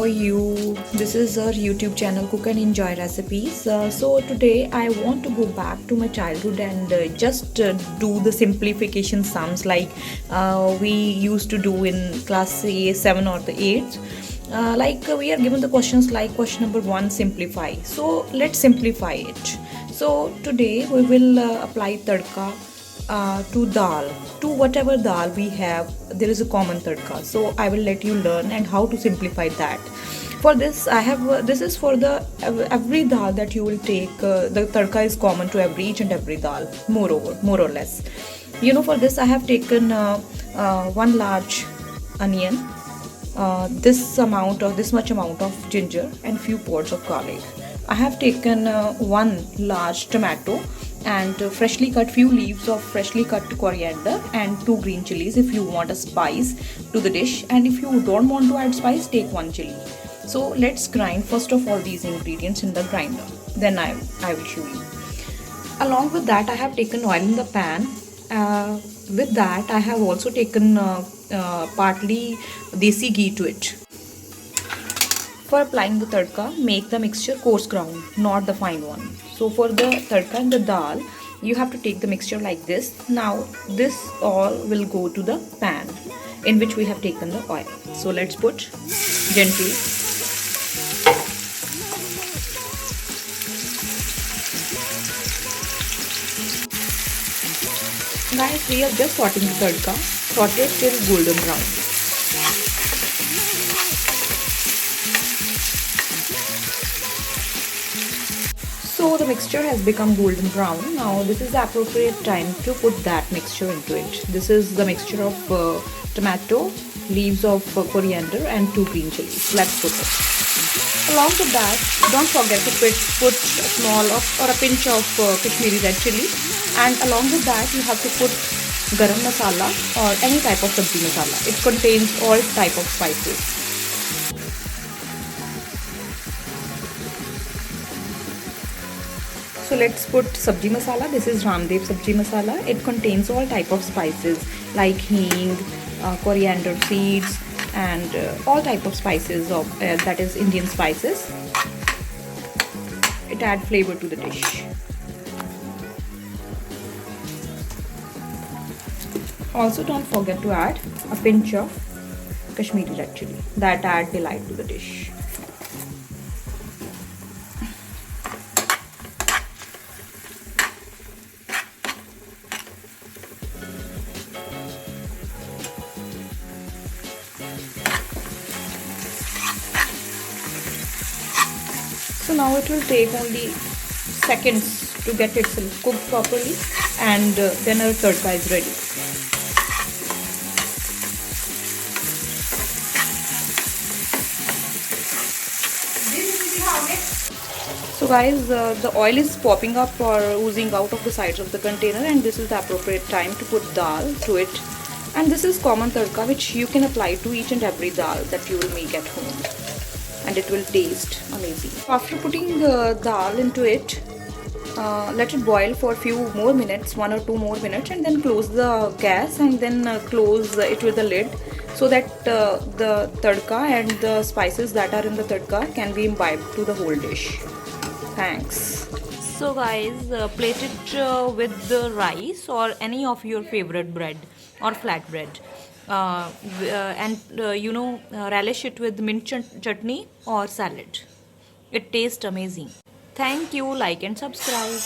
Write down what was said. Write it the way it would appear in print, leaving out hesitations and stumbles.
are you? This is our YouTube channel Cook and Enjoy Recipes. So today I want to go back to my childhood and just do the simplification sums like we used to do in class say 7 or the 8th. We are given the questions like question number 1, simplify. So let's simplify it. So today we will apply tadka to dal, to whatever dal we have. There is a common tadka, so I will let you learn and how to simplify that. For this I have this is for the every dal that you will take. The tadka is common to each and every dal, more or less. For this I have taken one large onion, this much amount of ginger and few pods of garlic. I have taken one large tomato and freshly cut few leaves of freshly cut coriander and 2 green chilies if you want a spice to the dish, and if you don't want to add spice, take 1 chili. So let's grind first of all these ingredients in the grinder, then I will show you. Along with that I have taken oil in the pan. With that I have also taken partly desi ghee to it. For applying the tadka, make the mixture coarse ground, not the fine one. So for the tadka and the dal, you have to take the mixture like this. Now this all will go to the pan in which we have taken the oil. So let's put gently. Guys, we are just sauteing the tadka. Saute it till golden brown. So the mixture has become golden brown. Now this is the appropriate time to put that mixture into it. This is the mixture of tomato, leaves of coriander and 2 green chilies. Let's put it. Along with that, don't forget to put a small or a pinch of Kashmiri red chili, and along with that you have to put garam masala or any type of sabzi masala. It contains all type of spices. So let's put sabji masala. This is Ramdev sabji masala. It contains all type of spices like hing, coriander seeds, and all type of spices of that is Indian spices. It adds flavor to the dish. Also don't forget to add a pinch of Kashmiri red chili. That adds delight to the dish. So now it will take only seconds to get itself cooked properly, and then our tadka is ready. So guys, the oil is popping up or oozing out of the sides of the container, and this is the appropriate time to put dal to it. And this is common tadka which you can apply to each and every dal that you will make at home, and it will taste amazing. After putting the dal into it, let it boil for a few more minutes, 1 or 2 more minutes, and then close the gas and then close it with a lid so that the tadka and the spices that are in the tadka can be imbibed to the whole dish. Thanks. So guys, plate it with the rice or any of your favorite bread or flat bread. And relish it with mint chutney or salad. It tastes amazing. Thank you. Like and subscribe.